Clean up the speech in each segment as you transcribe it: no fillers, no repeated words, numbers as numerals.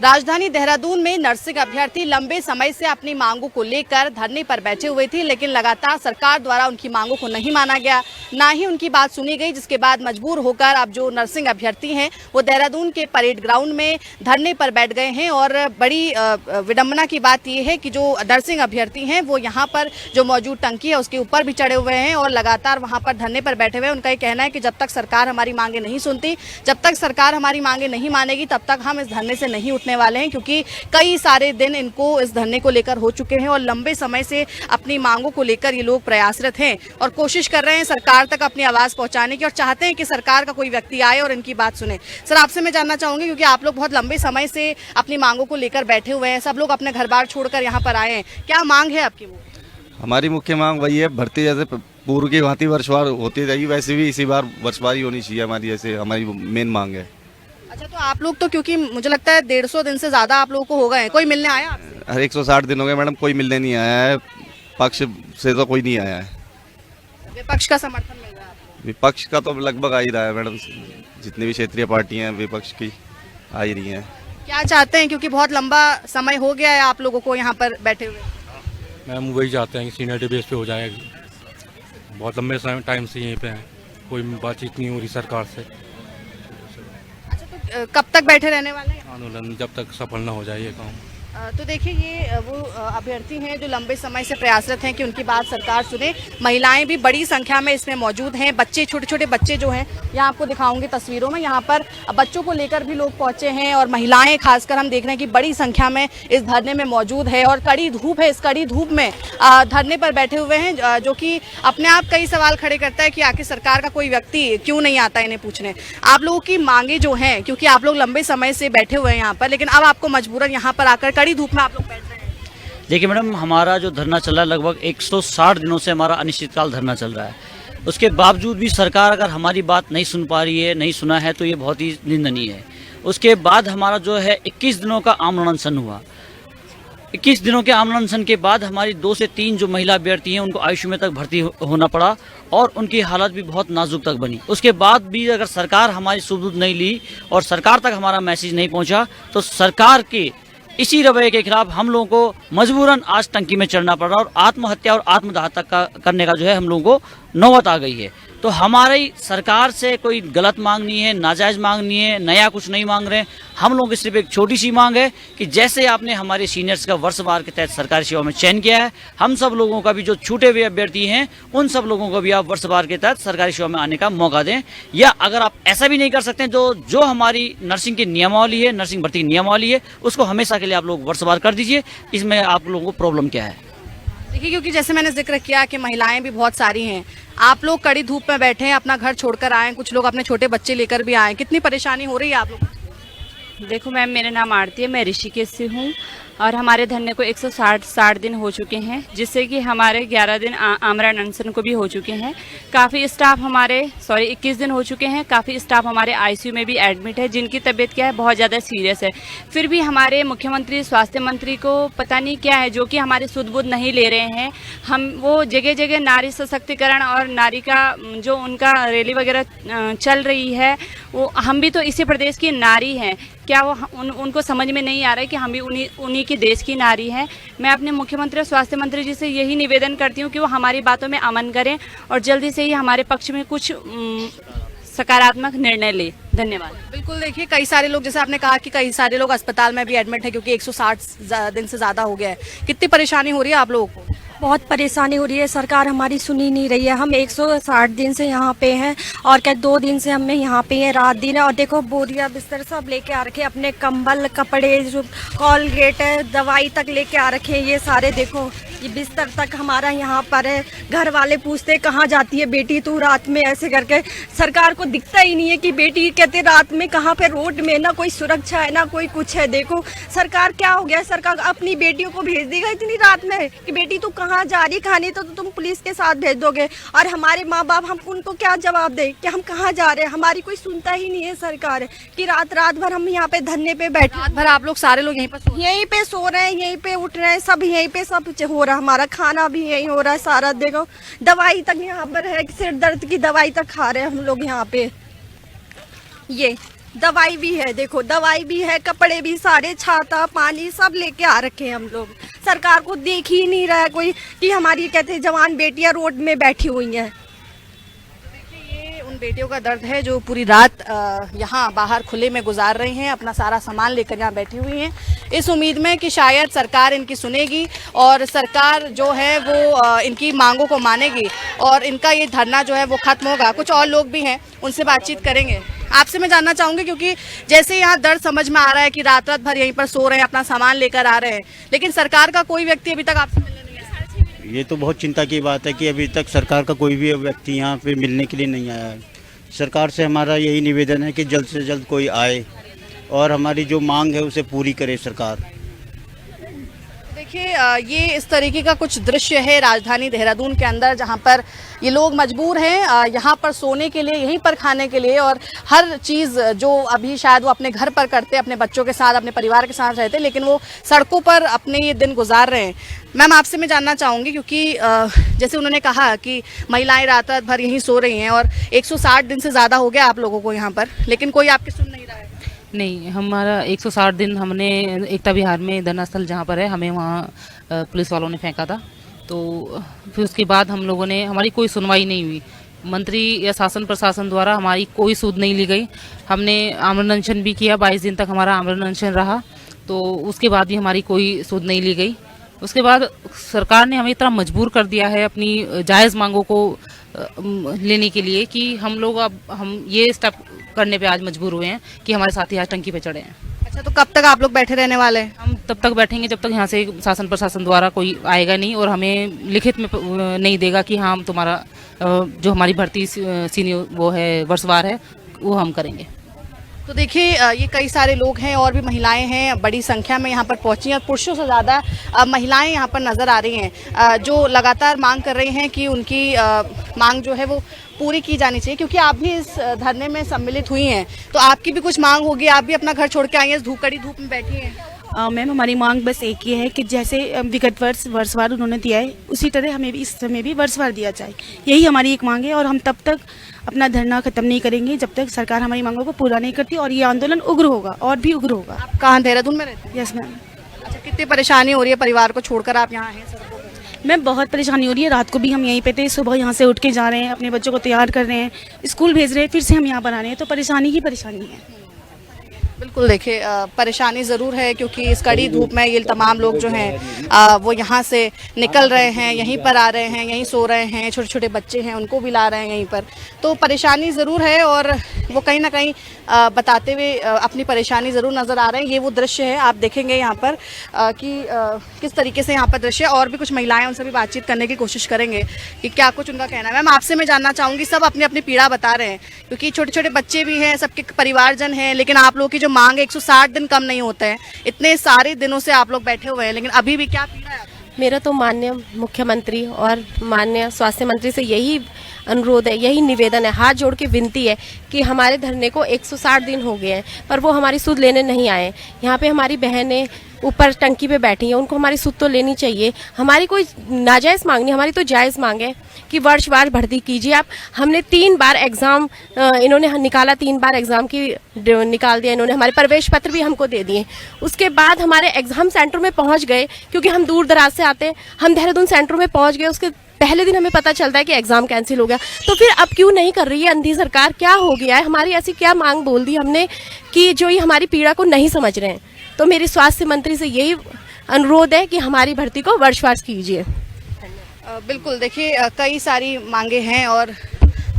राजधानी देहरादून में नर्सिंग अभ्यर्थी लंबे समय से अपनी मांगों को लेकर धरने पर बैठे हुए थे, लेकिन लगातार सरकार द्वारा उनकी मांगों को नहीं माना गया, ना ही उनकी बात सुनी गई, जिसके बाद मजबूर होकर अब जो नर्सिंग अभ्यर्थी हैं वो देहरादून के परेड ग्राउंड में धरने पर बैठ गए हैं। और बड़ी विडंबना की बात यह है कि जो नर्सिंग अभ्यर्थी हैं वो यहाँ पर जो मौजूद टंकी है उसके ऊपर भी चढ़े हुए हैं और लगातार वहाँ पर धरने पर बैठे हुए हैं। उनका ये कहना है कि जब तक सरकार हमारी मांगे नहीं सुनती, जब तक सरकार हमारी मांगे नहीं मानेगी, तब तक हम इस धरने से नहीं उठने वाले हैं, क्योंकि कई सारे दिन इनको इस धरने को लेकर हो चुके हैं और लंबे समय से अपनी मांगों को लेकर ये लोग प्रयासरत हैं और कोशिश कर रहे हैं सरकार तक अपनी आवाज पहुंचाने की और चाहते हैं कि सरकार का कोई व्यक्ति आए और इनकी बात सुने। सर, आपसे मैं जानना चाहूंगी, क्योंकि आप लोग बहुत लंबे समय से अपनी मांगों को लेकर बैठे हुए हैं, सब लोग अपने घर बार छोड़कर यहाँ पर आए हैं, क्या मांग है आपकी? वो हमारी मुख्य मांग वही है, भर्ती जैसे पूर्व की भांति वर्षवार होती रहेगी वैसे भी इसी बार वर्षवारी होनी चाहिए हमारी, जैसे हमारी मेन मांग है। अच्छा, तो आप लोग तो, क्योंकि मुझे लगता है 150 दिन से ज्यादा आप लोगों को हो गए, कोई मिलने आया आपसे? हर 160 दिन हो गए मैडम, कोई मिलने नहीं आया है, पक्ष से तो कोई नहीं आया है। विपक्ष का समर्थन मिल रहा है आपको? विपक्ष का तो लगभग आ ही रहा है मैडम, जितनी भी क्षेत्रीय पार्टियां हैं विपक्ष की आ ही रही हैं। क्या चाहते हैं, क्योंकि बहुत लंबा समय हो गया है आप लोगों को यहाँ पर बैठे हुए? मैम वही चाहते हैं कि सीनियरिटी बेस पे हो जाए, बहुत लंबे टाइम से यहीं पे हैं, कोई बातचीत नहीं हो रही सरकार से। अच्छा, तो कब तक बैठे रहने वाले हैं? आंदोलन जब तक सफल ना हो जाए ये काम। तो देखिए, ये वो अभ्यर्थी हैं जो लंबे समय से प्रयासरत हैं कि उनकी बात सरकार सुने। महिलाएं भी बड़ी संख्या में इसमें मौजूद हैं, बच्चे, छोटे छोटे बच्चे जो हैं, यहाँ आपको दिखाऊंगे तस्वीरों में, यहाँ पर बच्चों को लेकर भी लोग पहुंचे हैं और महिलाएं खासकर हम देख रहे हैं कि बड़ी संख्या में इस धरने में मौजूद है और कड़ी धूप है। इस कड़ी धूप में धरने पर बैठे हुए हैं, जो कि अपने आप कई सवाल खड़े करता है कि आखिर सरकार का कोई व्यक्ति क्यों नहीं आता इन्हें पूछने। आप लोगों की मांगे जो हैं, क्योंकि आप लोग लंबे समय से बैठे हुए हैं यहाँ पर, लेकिन अब आपको मजबूरन यहाँ पर आकर कड़ी धूप में आप लोग बैठ रहे हैं। देखिए मैडम, हमारा जो धरना चल रहा है लगभग 160 दिनों से हमारा अनिश्चितकाल धरना चल रहा है। उसके बावजूद भी सरकार अगर हमारी बात नहीं सुन पा रही है, नहीं सुना है, तो ये बहुत ही निंदनीय है। उसके बाद हमारा जो है 21 दिनों का आमरण अनशन हुआ। 21 दिनों के आमरण अनशन के बाद हमारी 2 से 3 जो महिला अभ्यर्थी हैं उनको आईसीयू में तक भर्ती होना पड़ा और उनकी हालत भी बहुत नाजुक तक बनी। उसके बाद भी अगर सरकार हमारी सुध नहीं ली और सरकार तक हमारा मैसेज नहीं पहुंचा, तो सरकार के इसी रवैये के खिलाफ हम लोगों को मजबूरन आज टंकी में चढ़ना पड़ रहा और आत्महत्या और आत्मदाह तक का करने का जो है हम लोगों को नौबत आ गई है। तो हमारी सरकार से कोई गलत मांग नहीं है, नाजायज मांग नहीं है, नया कुछ नहीं मांग रहे हैं। हम लोगों की सिर्फ एक छोटी सी मांग है कि जैसे आपने हमारे सीनियर्स का वर्षवार के तहत सरकारी सेवा में चयन किया है, हम सब लोगों का भी जो छूटे हुए अभ्यर्थी हैं उन सब लोगों को भी आप वर्षवार के तहत सरकारी सेवा में आने का मौका दें। या अगर आप ऐसा भी नहीं कर सकते तो जो हमारी नर्सिंग की नियमावली है, नर्सिंग भर्ती की नियमावली है, उसको हमेशा के लिए आप लोग वर्षवार कर दीजिए। इसमें आप लोगों को प्रॉब्लम क्या है? देखिए, क्योंकि जैसे मैंने जिक्र किया कि महिलाएं भी बहुत सारी हैं, आप लोग कड़ी धूप में बैठे हैं, अपना घर छोड़कर आए हैं, कुछ लोग अपने छोटे बच्चे लेकर भी आए, कितनी परेशानी हो रही है आप लोग? देखो मैम, मेरा नाम आरती है, मैं ऋषिकेश से हूँ और हमारे धरने को 160 दिन हो चुके हैं, जिससे कि हमारे 11 दिन आमरण अनशन को भी हो चुके हैं। काफ़ी स्टाफ हमारे 21 दिन हो चुके हैं। काफ़ी स्टाफ हमारे आईसीयू में भी एडमिट है, जिनकी तबीयत क्या है, बहुत ज़्यादा सीरियस है। फिर भी हमारे मुख्यमंत्री, स्वास्थ्य मंत्री को पता नहीं क्या है, जो कि हमारी सुध बुध नहीं ले रहे हैं। हम वो जगह जगह नारी सशक्तिकरण और नारी का जो उनका रैली वगैरह चल रही है, वो हम भी तो इसी प्रदेश की नारी हैं, क्या वो उनको समझ में नहीं आ रहा है कि हम भी उन्हीं की देश की नारी हैं। मैं अपने मुख्यमंत्री और स्वास्थ्य मंत्री जी से यही निवेदन करती हूँ कि वो हमारी बातों में अमन करें और जल्दी से ही हमारे पक्ष में कुछ सकारात्मक निर्णय ले। धन्यवाद। बिल्कुल, देखिए, कई सारे लोग, जैसे आपने कहा कि कई सारे लोग अस्पताल में भी एडमिट है, क्योंकि 160 दिन से ज़्यादा हो गया है। कितनी परेशानी हो रही है आप लोगों को? बहुत परेशानी हो रही है, सरकार हमारी सुनी नहीं रही है। हम 160 दिन से यहाँ पे हैं और क्या 2 दिन से हमें यहाँ पे हैं, रात दिन है। और देखो, बोरिया बिस्तर सब लेके आ रखे, अपने कंबल, कपड़े, जो कॉलगेट है, दवाई तक लेके आ रखे हैं। ये सारे देखो, ये बिस्तर तक हमारा यहाँ पर है। घर वाले पूछते कहाँ जाती है बेटी तू रात में, ऐसे करके। सरकार को दिखता ही नहीं है कि बेटी, कहते रात में कहाँ पे, रोड में ना कोई सुरक्षा है ना कोई कुछ है। देखो सरकार क्या हो गया, सरकार अपनी बेटियों को भेज देगा इतनी रात में कि बेटी तू कहाँ जा रही, खाने तो तुम पुलिस के साथ भेज दोगे। और हमारे माँ बाप, हम उनको क्या जवाब दें कि हम कहाँ जा रहे हैं? हमारी कोई सुनता ही नहीं है सरकार, कि रात भर हम यहाँ पे धरने पे बैठे। रात भर आप लोग सारे लोग यहीं पे सो रहे हैं, यहीं पे उठ रहे हैं, सब यहीं पे सब हो रहा है। हमारा खाना भी यहीं हो रहा है सारा। देखो, दवाई तक यहाँ पर है, सिर दर्द की दवाई तक खा रहे हैं हम लोग यहाँ पे। ये दवाई भी है, देखो दवाई भी है, कपड़े भी सारे, छाता पानी सब लेके आ रखे हैं हम लोग। सरकार को देख ही नहीं रहा है कोई कि हमारी कहते हैं जवान बेटियां रोड में बैठी हुई हैं। ये उन बेटियों का दर्द है जो पूरी रात यहाँ बाहर खुले में गुजार रही हैं, अपना सारा सामान लेकर यहाँ बैठी हुई हैं, इस उम्मीद में कि शायद सरकार इनकी सुनेगी और सरकार जो है वो इनकी मांगों को मानेगी और इनका ये धरना जो है वो खत्म होगा। कुछ और लोग भी हैं, उनसे बातचीत करेंगे। आपसे मैं जानना चाहूंगी, क्योंकि जैसे यहाँ दर्द समझ में आ रहा है कि रात रात भर यहीं पर सो रहे हैं, अपना सामान लेकर आ रहे हैं, लेकिन सरकार का कोई व्यक्ति अभी तक आपसे मिलने नहीं आया। ये तो बहुत चिंता की बात है कि अभी तक सरकार का कोई भी व्यक्ति यहाँ पे मिलने के लिए नहीं आया है। सरकार से हमारा यही निवेदन है कि जल्द से जल्द कोई आए और हमारी जो मांग है उसे पूरी करे सरकार। देखिए, ये इस तरीके का कुछ दृश्य है राजधानी देहरादून के अंदर, जहां पर ये लोग मजबूर हैं यहाँ पर सोने के लिए, यहीं पर खाने के लिए, और हर चीज़ जो अभी शायद वो अपने घर पर करते, अपने बच्चों के साथ, अपने परिवार के साथ रहते, लेकिन वो सड़कों पर अपने ये दिन गुजार रहे हैं। मैम, आपसे मैं जानना चाहूँगी, क्योंकि जैसे उन्होंने कहा कि महिलाएं रात रात भर यहीं सो रही हैं और 160 दिन से ज़्यादा हो गया आप लोगों को यहाँ पर, लेकिन कोई आपकी सुन नहीं रहा है। नहीं, हमारा 160 दिन हमने एकता विहार में धरना स्थल जहाँ पर है, हमें वहाँ पुलिस वालों ने फेंका था, तो फिर उसके बाद हम लोगों ने, हमारी कोई सुनवाई नहीं हुई। मंत्री या शासन प्रशासन द्वारा हमारी कोई सूद नहीं ली गई। हमने आमरण अनशन भी किया, 22 दिन तक हमारा आमरण अनशन रहा, तो उसके बाद भी हमारी कोई सूद नहीं ली गई। उसके बाद सरकार ने हमें इतना मजबूर कर दिया है अपनी जायज़ मांगों को लेने के लिए कि हम ये स्टेप करने पे आज मजबूर हुए हैं कि हमारे साथी आज टंकी पे चढ़े हैं। अच्छा, तो कब तक आप लोग बैठे रहने वाले हैं? हम तब तक बैठेंगे जब तक यहाँ से शासन प्रशासन द्वारा कोई आएगा नहीं और हमें लिखित में नहीं देगा कि हाँ, हम तुम्हारा जो हमारी भर्ती सीनियर वो है वर्षवार है वो हम करेंगे। तो देखिए, ये कई सारे लोग हैं और भी महिलाएं हैं, बड़ी संख्या में यहाँ पर पहुंची हैं और पुरुषों से ज़्यादा महिलाएं यहाँ पर नज़र आ रही हैं, जो लगातार मांग कर रही हैं कि उनकी मांग जो है वो पूरी की जानी चाहिए। क्योंकि आप भी इस धरने में सम्मिलित हुई हैं, तो आपकी भी कुछ मांग होगी, आप भी अपना घर छोड़ के आई हैं, इस कड़ी धूप में बैठी हैं। मैम, हमारी मांग बस एक ही है कि जैसे विगत वर्ष वर्षवार उन्होंने दिया है, उसी तरह हमें भी इस समय भी वर्षवार दिया जाए। यही हमारी एक मांग है और हम तब तक अपना धरना खत्म नहीं करेंगे जब तक सरकार हमारी मांगों को पूरा नहीं करती, और ये आंदोलन उग्र होगा और भी उग्र होगा। आप कहाँ, देहरादून में रहते हैं? Yes ma'am. अच्छा, कितनी परेशानी हो रही है परिवार को छोड़कर आप यहाँ हैं? मैम, बहुत परेशानी हो रही है। रात को भी हम यहीं पे थे, सुबह यहाँ से उठ के जा रहे हैं, अपने बच्चों को तैयार कर रहे हैं, स्कूल भेज रहे हैं, फिर से हम यहाँ पर आ रहे हैं, तो परेशानी ही परेशानी है। बिल्कुल, देखिए, परेशानी ज़रूर है क्योंकि इस कड़ी धूप में ये तमाम लोग जो हैं वो यहाँ से निकल रहे हैं, यहीं पर आ रहे हैं, यहीं सो रहे हैं, छोटे छोटे बच्चे हैं उनको भी ला रहे हैं यहीं पर, तो परेशानी ज़रूर है और वो कहीं ना कहीं बताते हुए अपनी परेशानी ज़रूर नज़र आ रहे हैं। ये वो दृश्य है, आप देखेंगे यहाँ पर कि किस तरीके से यहाँ पर दृश्य है, और भी कुछ महिलाएं, उनसे भी बातचीत करने की कोशिश करेंगे कि क्या कुछ उनका कहना है। मैम, आपसे मैं जानना चाहूँगी, सब अपनी अपनी पीड़ा बता रहे हैं क्योंकि छोटे छोटे बच्चे भी हैं, सबके परिवारजन हैं, लेकिन आप लोगों की जो मांग 160 दिन कम नहीं होते हैं, इतने सारे दिनों से आप लोग बैठे हुए हैं, लेकिन अभी भी क्या पीड़ा है? मेरा तो माननीय मुख्यमंत्री और माननीय स्वास्थ्य मंत्री से यही अनुरोध है, यही निवेदन है, हाथ जोड़ के विनती है कि हमारे धरने को 160 दिन हो गए हैं पर वो हमारी सूद लेने नहीं आए। यहाँ पे हमारी बहनें ऊपर टंकी पे बैठी हैं, उनको हमारी सूद तो लेनी चाहिए। हमारी कोई नाजायज़ मांग नहीं, हमारी तो जायज़ मांग है कि वर्षवार भर्ती कीजिए आप। हमने 3 बार एग्ज़ाम इन्होंने निकाला, 3 बार एग्ज़ाम की निकाल दिया इन्होंने, हमारे प्रवेश पत्र भी हमको दे दिए। उसके बाद हमारे एग्ज़ाम सेंटर में पहुँच गए, क्योंकि हम दूर दराज से आते हैं, हम देहरादून सेंटर में पहुँच गए, उसके पहले दिन हमें पता चलता है कि एग्जाम कैंसिल हो गया। तो फिर अब क्यों नहीं कर रही है अंधी सरकार? क्या हो गया है? हमारी ऐसी क्या मांग बोल दी हमने कि जो ये हमारी पीड़ा को नहीं समझ रहे हैं? तो मेरी स्वास्थ्य मंत्री से यही अनुरोध है कि हमारी भर्ती को वर्षवार कीजिए। बिल्कुल, देखिए, कई सारी मांगे हैं और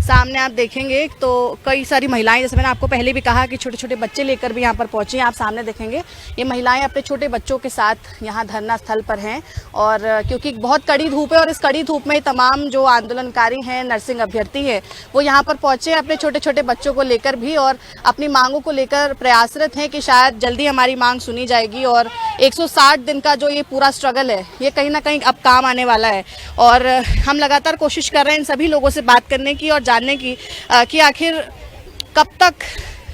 सामने आप देखेंगे तो कई सारी महिलाएं, जैसे मैंने आपको पहले भी कहा कि छोटे छोटे बच्चे लेकर भी यहाँ पर पहुंची हैं। आप सामने देखेंगे ये महिलाएं अपने छोटे बच्चों के साथ यहाँ धरना स्थल पर हैं, और क्योंकि बहुत कड़ी धूप है और इस कड़ी धूप में तमाम जो आंदोलनकारी हैं, नर्सिंग अभ्यर्थी हैं, वो यहाँ पर पहुंचे अपने छोटे छोटे बच्चों को लेकर भी, और अपनी मांगों को लेकर प्रयासरत हैं कि शायद जल्दी हमारी मांग सुनी जाएगी और 160 दिन का जो ये पूरा स्ट्रगल है ये कहीं ना कहीं अब काम आने वाला है। और हम लगातार कोशिश कर रहे हैं इन सभी लोगों से बात करने की और जानने की कि आखिर कब तक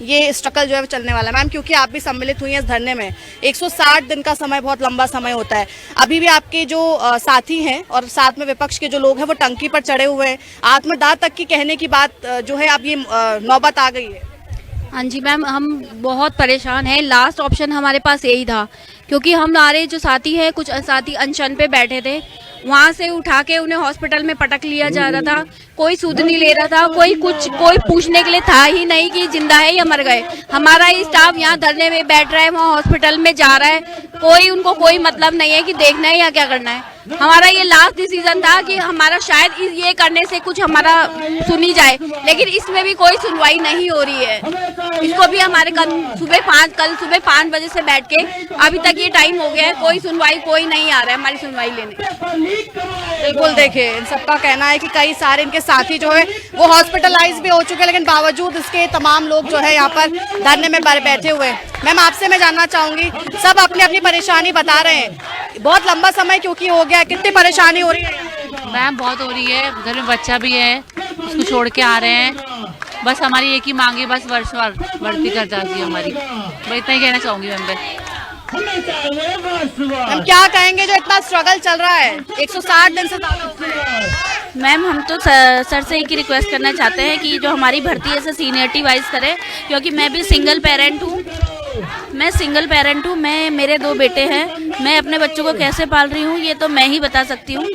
ये स्ट्रगल जो है चलने वाला है। मैम, क्योंकि आप भी सम्मिलित हुई हैं इस धरने में, 160 दिन का समय बहुत लंबा समय होता है। अभी भी आपके जो साथी हैं और साथ में विपक्ष के जो लोग हैं वो टंकी पर चढ़े हुए हैं, आत्मदाह तक की कहने की बात जो है अब ये नौबत आ गई है। हाँ जी मैम, हम बहुत परेशान हैं। लास्ट ऑप्शन हमारे पास यही था, क्योंकि हमारे जो साथी हैं, कुछ साथी अनशन पे बैठे थे, वहाँ से उठा के उन्हें हॉस्पिटल में पटक लिया जा रहा था। कोई सुध नहीं ले रहा था, कोई पूछने के लिए था ही नहीं कि जिंदा है या मर गए। हमारा ही स्टाफ यहाँ धरने में बैठ रहा है, वहाँ हॉस्पिटल में जा रहा है, उनको कोई मतलब नहीं है कि देखना है या क्या करना है। हमारा ये लास्ट डिसीजन था कि हमारा शायद ये करने से कुछ हमारा सुनी जाए, लेकिन इसमें भी कोई सुनवाई नहीं हो रही है। इसको भी हमारे कल सुबह 5 बजे से बैठ के अभी तक ये टाइम हो गया है, कोई सुनवाई कोई नहीं आ रहा है हमारी सुनवाई लेने। बिल्कुल, देखिए इन सबका कहना है कि कई सारे इनके साथी जो है वो हॉस्पिटलाइज भी हो चुके हैं, लेकिन बावजूद इसके तमाम लोग जो है यहाँ पर धरने में बैठे हुए हैं। मैम, आपसे मैं जानना चाहूंगी, सब अपनी अपनी परेशानी बता रहे हैं, बहुत लंबा समय क्योंकि हो गया, कितनी परेशानी हो रही है? मैम बहुत हो रही है, घर में बच्चा भी है, उसको छोड़ के आ रहे हैं। बस हमारी एक ही मांग है, बस वर्षवार भर्ती कर जाती है हमारी। मैं इतना ही कहना चाहूंगी मैम। हम क्या कहेंगे जो इतना स्ट्रगल चल रहा है 160 दिन से ज्यादा? मैम, हम तो सर से एक ही रिक्वेस्ट करना चाहते हैं कि जो हमारी भर्ती है सीनियरिटी वाइज करें, क्योंकि मैं भी सिंगल पेरेंट हूँ। मेरे 2 बेटे हैं, मैं अपने बच्चों को कैसे पाल रही हूँ ये तो मैं ही बता सकती हूँ।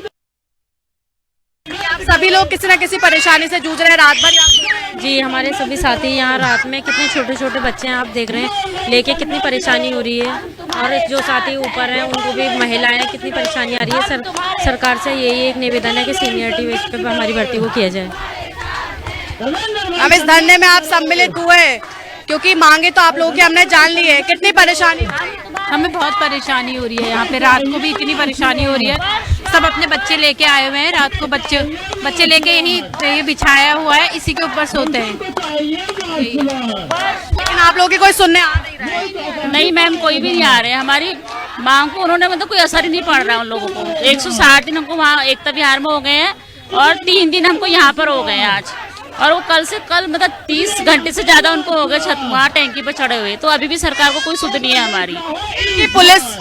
सभी लोग किसी न किसी परेशानी से जूझ रहे हैं रात भर। जी, हमारे सभी साथी यहाँ रात में, कितने छोटे छोटे बच्चे हैं आप देख रहे हैं, लेके कितनी परेशानी हो रही है। और जो साथी ऊपर हैं उनको भी, महिलाएं, कितनी परेशानी आ रही है। सरकार से यही एक निवेदन है कि सीनियरिटी बेस पे हमारी भर्ती को किया जाए। हम इस धरने में आप सम्मिलित हुए क्योंकि मांगे तो आप लोगों की हमने जान ली है, कितनी परेशानी? हमें बहुत परेशानी हो रही है यहाँ पे, रात को भी इतनी परेशानी हो रही है। सब अपने बच्चे लेके आए हुए हैं, रात को बच्चे लेके यही बिछाया हुआ है, इसी के ऊपर सोते हैं। लेकिन आप लोगों की कोई सुनने आ नहीं रहा है? नहीं मैम, कोई भी नहीं आ रहे हैं। हमारी मांग को उन्होंने मतलब कोई असर ही नहीं पड़ रहा है उन लोगों को। 160 दिन हमको वहाँ एकता विहार में हो गए हैं और 3 दिन हमको यहाँ पर हो गए हैं आज। और वो कल मतलब 30 घंटे से ज्यादा उनको हो गए छत वहाँ टैंकी पर चढ़े हुए। तो अभी भी सरकार को कोई सुध नहीं है हमारी। कि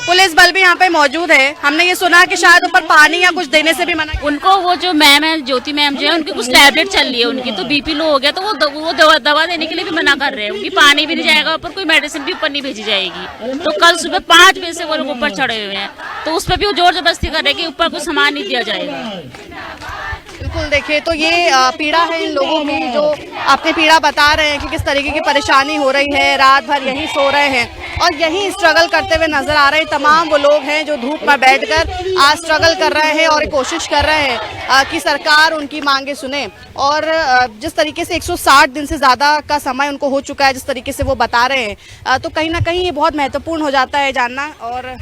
पुलिस बल भी यहाँ पे मौजूद है, हमने ये सुना कि शायद ऊपर पानी या कुछ देने से भी मना। उनको वो जो मैम है, ज्योति मैम जो है, उनकी कुछ टैबलेट चल रही है, उनकी तो बीपी लो हो गया, तो वो दवा देने के लिए भी मना कर रहे हैं। उनकी पानी भी नहीं जाएगा ऊपर, कोई मेडिसिन भी ऊपर नहीं भेजी जाएगी। तो कल सुबह 5 बजे से वो लोग ऊपर चढ़े हुए हैं, तो उस पर भी वो जोर जबरदस्ती कर रहे हैं कि ऊपर कुछ सामान नहीं दिया जाएगा। बिल्कुल, देखिए तो ये पीड़ा है इन लोगों की, जो अपनी पीड़ा बता रहे हैं कि किस तरीके की परेशानी हो रही है, रात भर यहीं सो रहे हैं और यहीं स्ट्रगल करते हुए नजर आ रहे हैं। तमाम वो लोग हैं जो धूप पर बैठकर आज स्ट्रगल कर रहे हैं और कोशिश कर रहे हैं कि सरकार उनकी मांगे सुने। और जिस तरीके से 160 दिन से ज़्यादा का समय उनको हो चुका है, जिस तरीके से वो बता रहे हैं, तो कहीं ना कहीं ये बहुत महत्वपूर्ण हो जाता है जानना। और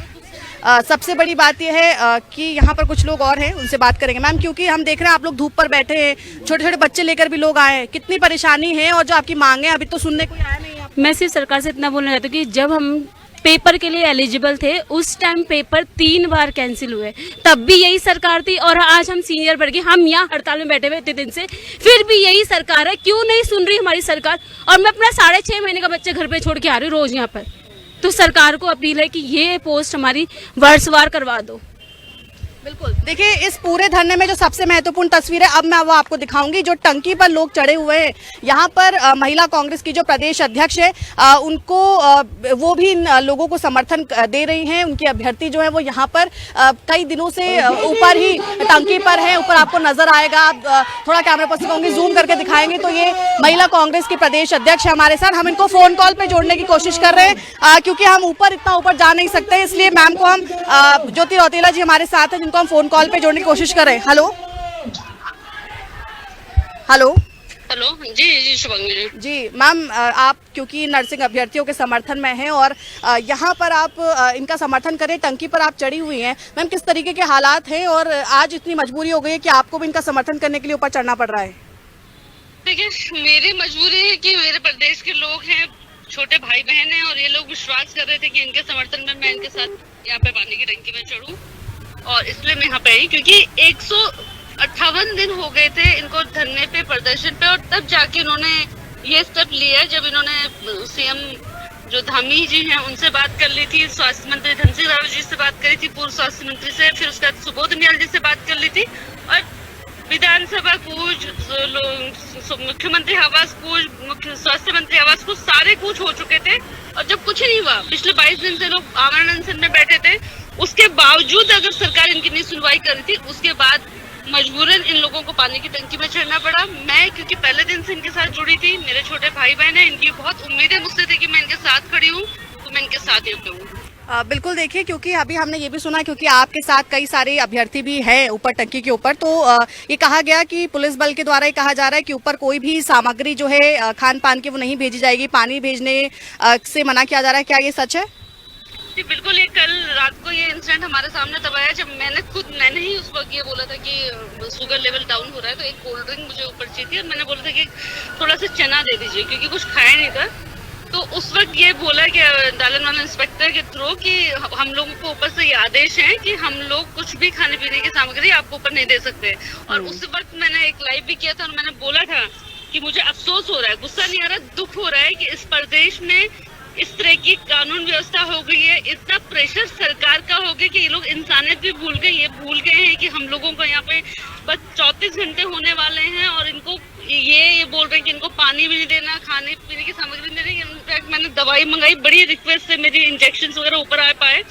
सबसे बड़ी बात यह है कि यहाँ पर कुछ लोग और हैं, उनसे बात करेंगे। मैम, क्योंकि हम देख रहे हैं आप लोग धूप पर बैठे हैं, छोटे छोटे बच्चे लेकर भी लोग आए हैं, कितनी परेशानी है और जो आपकी मांगे अभी तो सुनने को आया नहीं है। मैं सिर्फ सरकार से इतना बोलना चाहती हूँ कि जब हम पेपर के लिए एलिजिबल थे, उस टाइम पेपर 3 बार कैंसिल हुए, तब भी यही सरकार थी। और आज हम सीनियर बढ़ गए, हम यहाँ हड़ताल में बैठे हुए इतने दिन से, फिर भी यही सरकार है। क्यों नहीं सुन रही हमारी सरकार? और मैं अपना 6.5 महीने का बच्चा घर पे छोड़ के आ रही हूँ रोज यहाँ पर। तो सरकार को अपील है कि ये पोस्ट हमारी वर्षवार करवा दो। बिल्कुल, देखिए इस पूरे धरने में जो सबसे महत्वपूर्ण तस्वीर है, अब मैं वो आपको दिखाऊंगी। जो टंकी पर लोग चढ़े हुए हैं, यहाँ पर महिला कांग्रेस की जो प्रदेश अध्यक्ष है, उनको वो भी इन लोगों को समर्थन दे रही हैं। उनकी अभ्यर्थी जो है वो यहाँ पर कई दिनों से ऊपर ही टंकी पर है, ऊपर आपको नजर आएगा। आप थोड़ा कैमरा पर्सन कहूँगी जूम करके दिखाएंगे तो ये महिला कांग्रेस की प्रदेश अध्यक्ष है हमारे साथ। हम इनको फोन कॉल पे जोड़ने की कोशिश कर रहे हैं क्योंकि हम इतना ऊपर जा नहीं सकते, इसलिए मैम को हम ज्योति रौतेला जी हमारे साथ है, हम फोन कॉल पे जोड़ने की कोशिश कर रहे हैं। हेलो जी शुभांगी जी मैम, आप क्योंकि नर्सिंग अभ्यर्थियों के समर्थन में हैं और यहाँ पर आप इनका समर्थन करें, टंकी पर आप चढ़ी हुई हैं, मैम किस तरीके के हालात हैं और आज इतनी मजबूरी हो गई है कि आपको भी इनका समर्थन करने के लिए ऊपर चढ़ना पड़ रहा है? देखिए, मेरी मजबूरी है कि मेरे प्रदेश के लोग हैं, छोटे भाई बहन हैं, और ये लोग विश्वास कर रहे थे कि इनके समर्थन में मैं इनके साथ यहाँ पे पानी की टंकी में चढ़ूं, और इसलिए मैं यहाँ पे आई क्योंकि 158 दिन हो गए थे इनको धरने पे, प्रदर्शन पे, और तब जाके इन्होंने ये स्टेप लिया जब इन्होंने सीएम जो धामी जी हैं उनसे बात कर ली थी, स्वास्थ्य मंत्री धन सिंह रावत जी से बात करी थी, पूर्व स्वास्थ्य मंत्री से, फिर उसके बाद सुबोध उनियाल जी से बात कर ली थी, और विधानसभा कूच, मुख्यमंत्री आवास कूच, स्वास्थ्य मंत्री आवास कूच, सारे कूदे कूच हो चुके थे, और जब कुछ नहीं हुआ, पिछले 22 दिन से लोग आमरण अनशन में बैठे थे, उसके बावजूद अगर सरकार इनकी नहीं सुनवाई कर रही थी, उसके बाद मजबूरन इन लोगों को पानी की टंकी में चढ़ना पड़ा। मैं क्योंकि पहले दिन से इनके साथ जुड़ी थी, मेरे छोटे भाई बहन है, इनकी बहुत उम्मीदें मुझसे थी कि मैं इनके साथ खड़ी हूँ, तो मैं इनके साथ ही हूँ। बिल्कुल देखिए, क्योंकि अभी हमने ये भी सुना, क्योंकि आपके साथ कई सारे अभ्यर्थी भी हैं ऊपर टंकी के ऊपर, तो ये कहा गया कि पुलिस बल के द्वारा ये कहा जा रहा है कि ऊपर कोई भी सामग्री जो है खान पान की वो नहीं भेजी जाएगी, पानी भेजने से मना किया जा रहा है। क्या ये सच है? जी बिल्कुल, ये कल रात को ये इंसिडेंट हमारे सामने तब आया जब मैंने ही उस वक्त ये बोला था कि शुगर लेवल डाउन हो रहा है, तो एक कोल्ड ड्रिंक मुझे ऊपर चाहिए थी, और मैंने बोला था कि थोड़ा सा चना दे दीजिए, क्योंकि कुछ खाया नहीं था। तो उस वक्त ये बोला कि दालन इंस्पेक्टर के थ्रू कि हम लोगों को ऊपर से ये आदेश है कि हम लोग कुछ भी खाने पीने की सामग्री आपको ऊपर नहीं दे सकते। और उस वक्त मैंने एक लाइव भी किया था, और मैंने बोला था कि मुझे अफसोस हो रहा है, गुस्सा नहीं आ रहा, दुख हो रहा है कि इस प्रदेश में इस तरह की कानून व्यवस्था हो गई है, इतना प्रेशर सरकार का हो गया कि ये लोग इंसानियत भी भूल गए। ये भूल गए हैं कि हम लोगों को यहाँ पे बस 34 घंटे होने वाले हैं, और इनको ये बोल रहे हैं कि इनको पानी भी नहीं देना, खाने पीने की सामग्री नहीं देनी। इनफैक्ट मैंने दवाई मंगाई, बड़ी रिक्वेस्ट से मेरी इंजेक्शन वगैरह ऊपर आ पाए,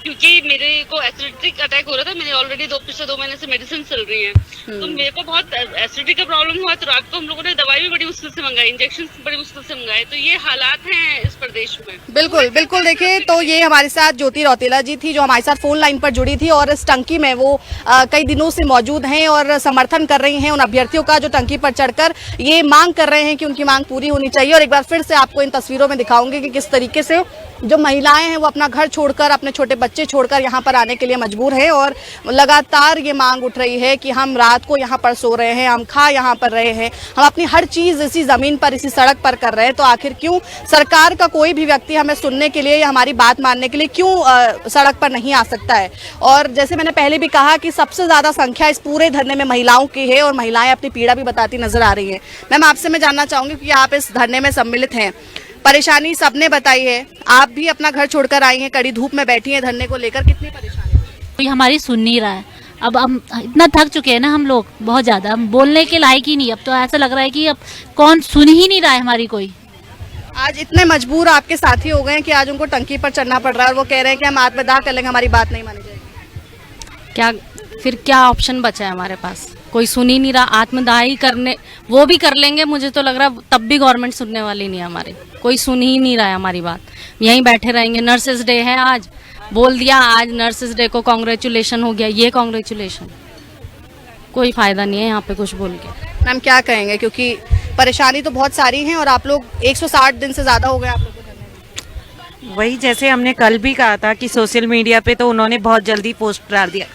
क्योंकि मेरे को एसिडिक अटैक हो रहा था। मेरे ऑलरेडी पिछले 2 महीने से मेडिसिन चल रही है, तो मेरे को बहुत एसिडिक का प्रॉब्लम हुआ, तो रात को हम लोगों ने दवाई भी बड़ी मुश्किल से मंगाई, इंजेक्शन बड़ी मुश्किल से मंगाए। तो ये हालात हैं इस प्रदेश में। बिल्कुल बिल्कुल, देखिए, तो ये हमारे साथ ज्योति रौतेला जी थी, जो हमारे साथ फोन लाइन पर जुड़ी थी, और इस टंकी में वो कई दिनों से मौजूद हैं और समर्थन कर रही हैं उन अभ्यर्थियों का जो टंकी पर चढ़कर ये मांग कर रहे हैं कि उनकी मांग पूरी होनी चाहिए। और एक बार फिर से आपको इन तस्वीरों में दिखाऊंगी कि किस तरीके से जो महिलाएं हैं वो अपना घर छोड़कर, अपने छोटे बच्चे छोड़कर यहाँ पर आने के लिए मजबूर है, और लगातार ये मांग उठ रही है कि हम रात को यहाँ पर सो रहे हैं, हम खा यहाँ पर रहे हैं, हम अपनी हर चीज इसी जमीन पर, इसी सड़क पर कर रहे हैं, तो आखिर क्यों सरकार का कोई भी व्यक्ति हमें सुनने के लिए या हमारी बात मानने के लिए क्यों सड़क पर नहीं आ सकता है। और जैसे मैंने पहले भी कहा कि सबसे ज्यादा संख्या इस पूरे धरने में महिलाओं की है, और महिलाएं अपनी पीड़ा भी बताती नजर आ रही है। मैम, आपसे मैं जानना चाहूंगी कि आप इस धरने में सम्मिलित हैं, परेशानी सबने बताई है, आप भी अपना घर छोड़कर आई हैं, कड़ी धूप में बैठी हैं धरने को लेकर, कितनी परेशानी? कोई हमारी सुन नहीं रहा है। अब हम इतना थक चुके हैं ना हम लोग, बहुत ज्यादा, हम बोलने के लायक ही नहीं। अब तो ऐसा लग रहा है कि अब कौन सुन ही नहीं रहा है हमारी कोई। आज इतने मजबूर आपके साथी हो गए हैं कि आज उनको टंकी पर चढ़ना पड़ रहा है, और वो कह रहे हैं कि हम आत्मदाह कर लेंगे, हमारी बात नहीं मानी जाएगी। क्या फिर क्या ऑप्शन बचा है हमारे पास? कोई सुन ही नहीं रहा। आत्मदाह ही करने वो भी कर लेंगे, मुझे तो लग रहा है तब भी गवर्नमेंट सुनने वाली नहीं है हमारे, कोई सुन ही नहीं रहा है हमारी बात। यहीं बैठे रहेंगे। नर्सेज डे है आज, बोल दिया आज नर्सेज डे को कांग्रेचुलेशन हो गया, ये कांग्रेचुलेशन, कोई फायदा नहीं है यहाँ पे कुछ बोल के। मैम, क्या कहेंगे, क्योंकि परेशानी तो बहुत सारी है, और आप लोग 160 दिन से ज्यादा हो गए आप लोगों को। वही जैसे हमने कल भी कहा था कि सोशल मीडिया पे तो उन्होंने बहुत जल्दी पोस्ट डाल दिया,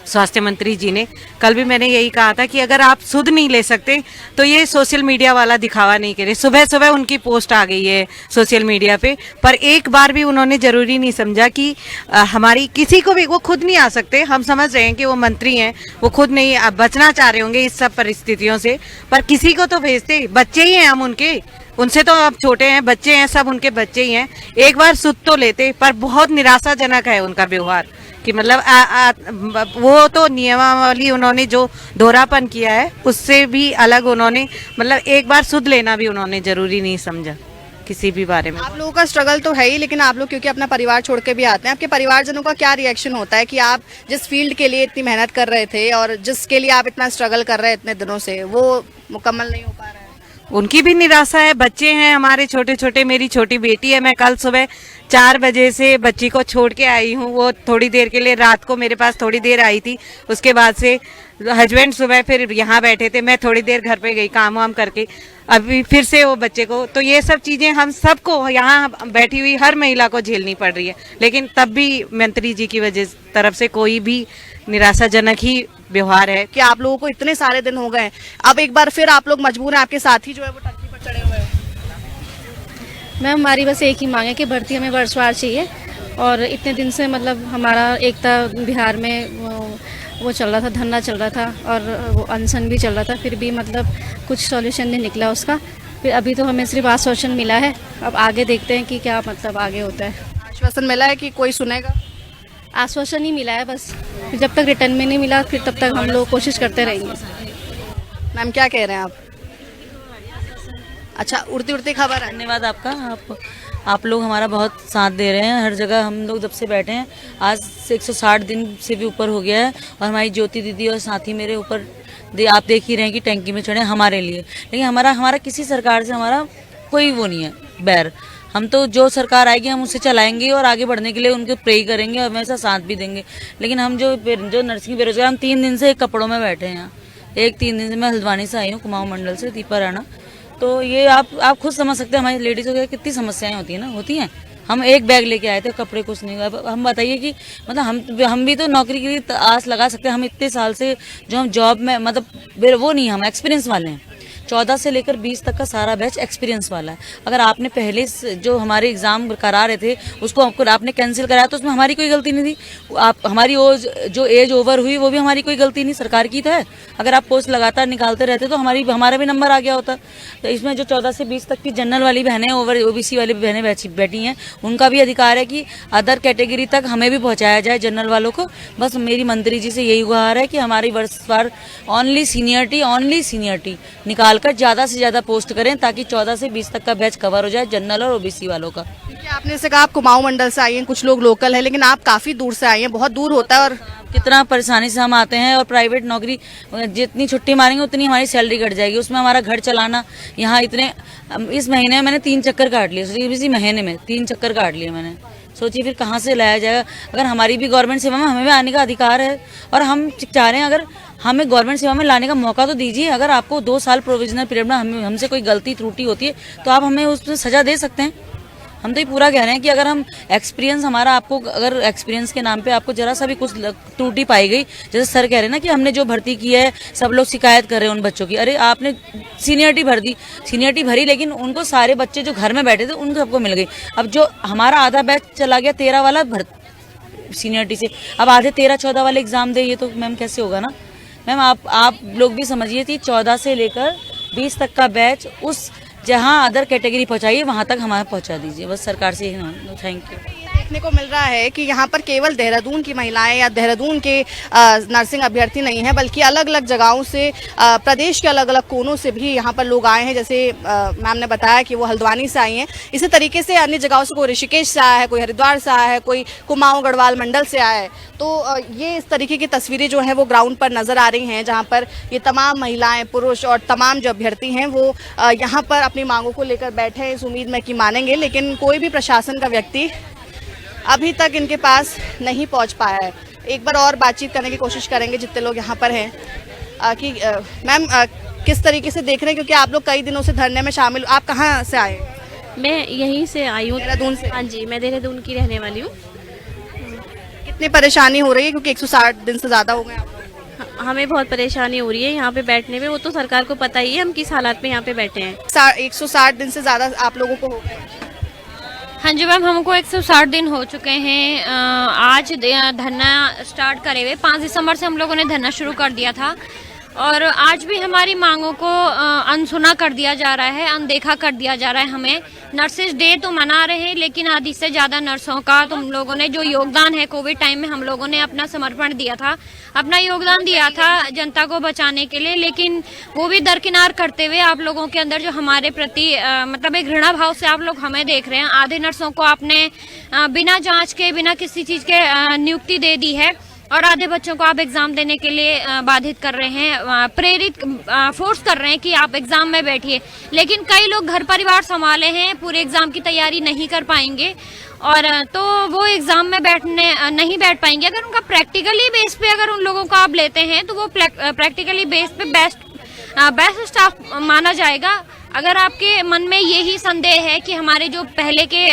स्वास्थ्य मंत्री जी ने। कल भी मैंने यही कहा था कि अगर आप सुध नहीं ले सकते तो ये सोशल मीडिया वाला दिखावा नहीं करे। सुबह सुबह उनकी पोस्ट आ गई है सोशल मीडिया पे, पर एक बार भी उन्होंने जरूरी नहीं समझा कि हमारी किसी को भी, वो खुद नहीं आ सकते, हम समझ रहे हैं कि वो मंत्री हैं, वो खुद नहीं बचना चाह रहे होंगे इस सब परिस्थितियों से, पर किसी को तो भेजते। बच्चे ही हैं हम उनके, उनसे तो अब छोटे हैं, बच्चे हैं, सब उनके बच्चे ही हैं। एक बार सुध तो लेते, पर बहुत निराशाजनक है उनका व्यवहार कि मतलब वो तो नियमावली उन्होंने जो दोहरापन किया है उससे भी अलग उन्होंने, मतलब एक बार सुध लेना भी उन्होंने जरूरी नहीं समझा किसी भी बारे में। आप लोगों का स्ट्रगल तो है ही, लेकिन आप लोग क्योंकि अपना परिवार छोड़ के भी आते हैं, आपके परिवारजनों का क्या रिएक्शन होता है कि आप जिस फील्ड के लिए इतनी मेहनत कर रहे थे और जिसके लिए आप इतना स्ट्रगल कर रहे हैं इतने दिनों से, वो मुकम्मल नहीं हो पा रहा है? उनकी भी निराशा है। बच्चे हैं हमारे छोटे छोटे, मेरी छोटी बेटी है, मैं कल सुबह 4 बजे से बच्ची को छोड़ के आई हूँ। वो थोड़ी देर के लिए रात को मेरे पास थोड़ी देर आई थी, उसके बाद से हस्बैंड सुबह फिर यहाँ बैठे थे, मैं थोड़ी देर घर पे गई काम वाम करके, अभी फिर से वो बच्चे को। तो ये सब चीजें हम सबको यहाँ बैठी हुई हर महिला को झेलनी पड़ रही है, लेकिन तब भी मंत्री जी की वजह तरफ से कोई भी निराशाजनक ही व्यवहार है कि आप लोगों को इतने सारे दिन हो गए, अब एक बार फिर आप लोग मजबूर हैं, आपके साथी जो है वो टंकी पर चढ़े हुए हैं। मैम, हमारी बस एक ही मांग है कि भर्ती हमें वर्षवार चाहिए, और इतने दिन से मतलब हमारा एकता बिहार में वो चल रहा था, धरना चल रहा था, और वो अनशन भी चल रहा था, फिर भी मतलब कुछ सॉल्यूशन नहीं निकला उसका। फिर अभी तो हमें सिर्फ आश्वासन मिला है, अब आगे देखते हैं कि क्या मतलब आगे होता है। आश्वासन मिला है कि कोई सुनेगा? आश्वासन ही मिला है बस, फिर जब तक रिटर्न में नहीं मिला फिर तब तक हम लोग कोशिश करते रहेंगे। मैम, क्या कह रहे हैं आप? अच्छा, उड़ती उड़ती खबर है। धन्यवाद आपका। आप लोग हमारा बहुत साथ दे रहे हैं हर जगह। हम लोग जब से बैठे हैं आज से 160 दिन से भी ऊपर हो गया है, और हमारी ज्योति दीदी और साथी मेरे ऊपर आप देख ही रहे हैं कि टैंकी में चढ़े हमारे लिए। लेकिन हमारा किसी सरकार से हमारा कोई वो नहीं है बैर। हम तो जो सरकार आएगी हम उससे चलाएंगे और आगे बढ़ने के लिए उनके प्रे करेंगे और हमेशा साथ भी देंगे। लेकिन हम जो नर्सिंग बेरोजगार, हम 3 दिन से एक कपड़ों में बैठे हैं यहाँ। 3 दिन से मैं हल्द्वानी से आई हूँ, कुमाऊं मंडल से, दीपा राणा। तो ये आप खुद समझ सकते हैं हमारी लेडीज़ों की कितनी समस्याएं होती हैं। हम एक बैग लेके आए थे, कपड़े कुछ नहीं। अब हम बताइए कि मतलब हम भी तो नौकरी के लिए आस लगा सकते हैं। हम इतने साल से जो हम जॉब में मतलब वो नहीं, हम एक्सपीरियंस वाले हैं। 14 से लेकर 20 तक का सारा बैच एक्सपीरियंस वाला है। अगर आपने पहले जो हमारे एग्जाम करा रहे थे उसको आपने कैंसिल कराया तो उसमें हमारी कोई गलती नहीं थी। हमारी जो एज ओवर हुई वो भी हमारी कोई गलती नहीं, सरकार की तो है। अगर आप पोस्ट लगातार निकालते रहते तो हमारा भी नंबर आ गया होता। तो इसमें जो 14 से 20 तक की जनरल वाली बहनें, OBC वाली बहनें बैठी हैं, उनका भी अधिकार है कि अदर कैटेगरी तक हमें भी पहुँचाया जाए, जनरल वालों को। बस मेरी मंत्री जी से यही गुहार है कि हमारी वर्षवार ओनली सीनियरिटी निकाल कर ज्यादा से ज्यादा पोस्ट करें ताकि 14 से 20 तक का बैच कवर हो जाए, जनरल और OBC वालों का। आपने से कहा आप कुमाऊं मंडल से आई हैं, कुछ लोग लोकल है, लेकिन आप काफी दूर से आई हैं, बहुत दूर होता है। और कितना परेशानी से हम आते हैं, और प्राइवेट नौकरी जितनी छुट्टी मारेंगे उतनी हमारी सैलरी कट जाएगी, उसमें हमारा घर चलाना। यहाँ इस महीने में मैंने 3 चक्कर काट लिए, इसी महीने में 3 चक्कर काट लिए मैंने। सोचिए फिर कहाँ से लाया जाएगा। अगर हमारी भी गवर्नमेंट सेवा में हमें भी आने का अधिकार है, और हम चाह रहे हैं अगर हमें गवर्नमेंट सेवा में लाने का मौका तो दीजिए। अगर आपको 2 साल प्रोविजनल पीरियड में हमसे कोई गलती त्रुटि होती है तो आप हमें उसमें सजा दे सकते हैं। हम तो ये पूरा कह रहे हैं कि अगर हम एक्सपीरियंस हमारा आपको, अगर एक्सपीरियंस के नाम पे आपको जरा सा भी कुछ त्रुटि पाई गई, जैसे सर कह रहे हैं ना कि हमने जो भर्ती की है सब लोग शिकायत कर रहे हैं उन बच्चों की। अरे आपने सीनियरिटी भरी, लेकिन उनको सारे बच्चे जो घर में बैठे थे उनको सबको मिल गई। अब जो हमारा आधा बैच चला गया 13 वाला सीनियरिटी से, अब आधे 13-14 वाले एग्जाम दे, ये तो मैम कैसे होगा ना। मैम आप लोग भी समझिए कि 14 से लेकर 20 तक का बैच उस जहां अदर कैटेगरी पहुंचाइए वहां तक हमारे पहुंचा दीजिए, बस सरकार से यही। Thank you. देखने को मिल रहा है कि यहाँ पर केवल देहरादून की महिलाएं या देहरादून के नर्सिंग अभ्यर्थी नहीं है, बल्कि अलग अलग जगहों से, प्रदेश के अलग अलग कोनों से भी यहाँ पर लोग आए हैं। जैसे मैम ने बताया कि वो हल्द्वानी से आई हैं, इसी तरीके से अन्य जगहों से कोई ऋषिकेश से आया है, कोई हरिद्वार से आया है, कोई कुमाऊं गढ़वाल मंडल से आया है। तो ये इस तरीके की तस्वीरें जो है वो ग्राउंड पर नजर आ रही हैं, जहाँ पर ये तमाम महिलाएं, पुरुष और तमाम जो अभ्यर्थी हैं वो यहाँ पर अपनी मांगों को लेकर बैठे हैं, इस उम्मीद में कि मानेंगे। लेकिन कोई भी प्रशासन का व्यक्ति अभी तक इनके पास नहीं पहुंच पाया है। एक बार और बातचीत करने की कोशिश करेंगे जितने लोग यहाँ पर हैं कि मैम किस तरीके से देख रहे हैं, क्योंकि आप लोग कई दिनों से धरने में शामिल। आप कहाँ से आए? मैं यहीं से आई हूँ, देहरादून से। हाँ जी, मैं देहरादून की रहने वाली हूँ। कितनी परेशानी हो रही है, क्योंकि 160 दिन से ज़्यादा हो गए आप लोग? हमें बहुत परेशानी हो रही है यहाँ पे बैठने में। वो तो सरकार को पता ही है हम किस हालात में यहाँ पे बैठे हैं। 160 दिन से ज़्यादा आप लोगों को हो गए? हाँ जी मैम, हमको 160 दिन हो चुके हैं। आज धरना स्टार्ट करे हुए 5 दिसंबर से हम लोगों ने धरना शुरू कर दिया था, और आज भी हमारी मांगों को अनसुना कर दिया जा रहा है, अनदेखा कर दिया जा रहा है। हमें नर्सेज डे तो मना रहे हैं, लेकिन आधी से ज़्यादा नर्सों का तुम लोगों ने जो योगदान है, कोविड टाइम में हम लोगों ने अपना समर्पण दिया था, अपना योगदान दिया था जनता को बचाने के लिए, लेकिन वो भी दरकिनार करते हुए आप लोगों के अंदर जो हमारे प्रति मतलब एक घृणा भाव से आप लोग हमें देख रहे हैं। आधे नर्सों को आपने बिना जाँच के, बिना किसी चीज़ के नियुक्ति दे दी है, और आधे बच्चों को आप एग्जाम देने के लिए बाधित कर रहे हैं, प्रेरित फोर्स कर रहे हैं कि आप एग्जाम में बैठिए। लेकिन कई लोग घर परिवार संभाले हैं, पूरे एग्जाम की तैयारी नहीं कर पाएंगे, और तो वो एग्जाम में नहीं बैठ पाएंगे। अगर उनका प्रैक्टिकली बेस पे अगर उन लोगों को आप लेते हैं तो वो प्रैक्टिकली बेस पे बेस्ट स्टाफ माना जाएगा। अगर आपके मन में यही संदेह है कि हमारे जो पहले के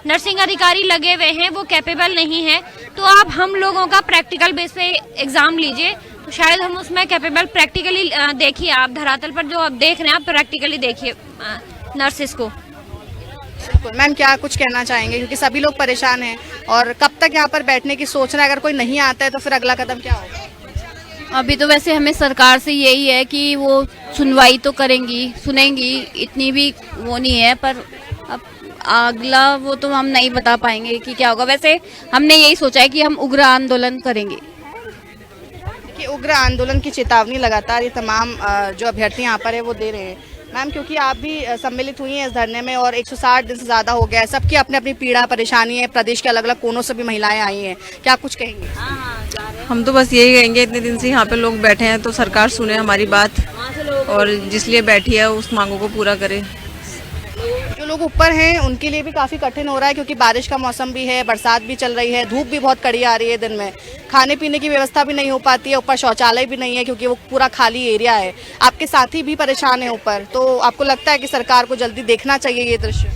नर्सिंग अधिकारी लगे हुए हैं वो कैपेबल नहीं है, तो आप हम लोगों का प्रैक्टिकल बेस पे एग्जाम लीजिए, तो शायद हम उसमें कैपेबल प्रैक्टिकली देखिए। आप धरातल पर जो आप देख रहे हैं, आप प्रैक्टिकली देखिए नर्सिस को। मैम क्या कुछ कहना चाहेंगे, क्योंकि सभी लोग परेशान हैं, और कब तक यहाँ पर बैठने की सोच रहे हैं? अगर कोई नहीं आता है तो फिर अगला कदम क्या होगा? अभी तो वैसे हमें सरकार से यही है कि वो सुनवाई तो करेंगी, सुनेंगी, इतनी भी वो नहीं है, पर अब अगला वो तो हम नहीं बता पाएंगे कि क्या होगा। वैसे हमने यही सोचा है कि हम उग्र आंदोलन करेंगे। कि उग्र आंदोलन की चेतावनी लगातार ये तमाम जो अभ्यर्थी यहाँ पर है वो दे रहे हैं, मैम, क्योंकि आप भी सम्मिलित हुई हैं इस धरने में और 160 दिन से ज़्यादा हो गया है, सबकी अपनी अपनी पीड़ा परेशानी है, प्रदेश के अलग अलग कोनों से भी महिलाएं आई हैं, क्या कुछ कहेंगे? हम तो बस यही कहेंगे, इतने दिन से यहाँ पे लोग बैठे हैं तो सरकार सुने हमारी बात और जिस लिए बैठी है उस मांगों को पूरा करे। जो लोग ऊपर हैं उनके लिए भी काफ़ी कठिन हो रहा है, क्योंकि बारिश का मौसम भी है, बरसात भी चल रही है, धूप भी बहुत कड़ी आ रही है दिन में, खाने पीने की व्यवस्था भी नहीं हो पाती है, ऊपर शौचालय भी नहीं है क्योंकि वो पूरा खाली एरिया है। आपके साथी भी परेशान है ऊपर, तो आपको लगता है कि सरकार को जल्दी देखना चाहिए ये दृश्य?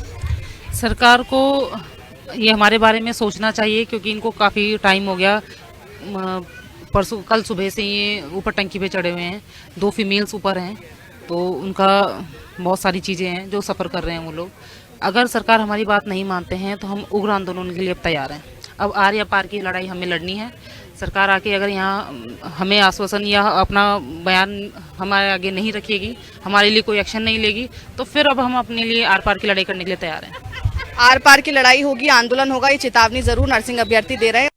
सरकार को ये हमारे बारे में सोचना चाहिए, क्योंकि इनको काफ़ी टाइम हो गया। परसों कल सुबह से ये ऊपर टंकी पे चढ़े हुए हैं, 2 फीमेल्स ऊपर हैं, तो उनका बहुत सारी चीज़ें हैं जो सफ़र कर रहे हैं वो लोग। अगर सरकार हमारी बात नहीं मानते हैं तो हम उग्र आंदोलन के लिए अब तैयार हैं। अब आर या पार की लड़ाई हमें लड़नी है। सरकार आके अगर यहाँ हमें आश्वासन या अपना बयान हमारे आगे नहीं रखेगी, हमारे लिए कोई एक्शन नहीं लेगी, तो फिर अब हम अपने लिए आर पार की लड़ाई करने के लिए तैयार हैं। आर पार की लड़ाई होगी, आंदोलन होगा, ये चेतावनी जरूर नर्सिंग अभ्यर्थी दे रहे हैं।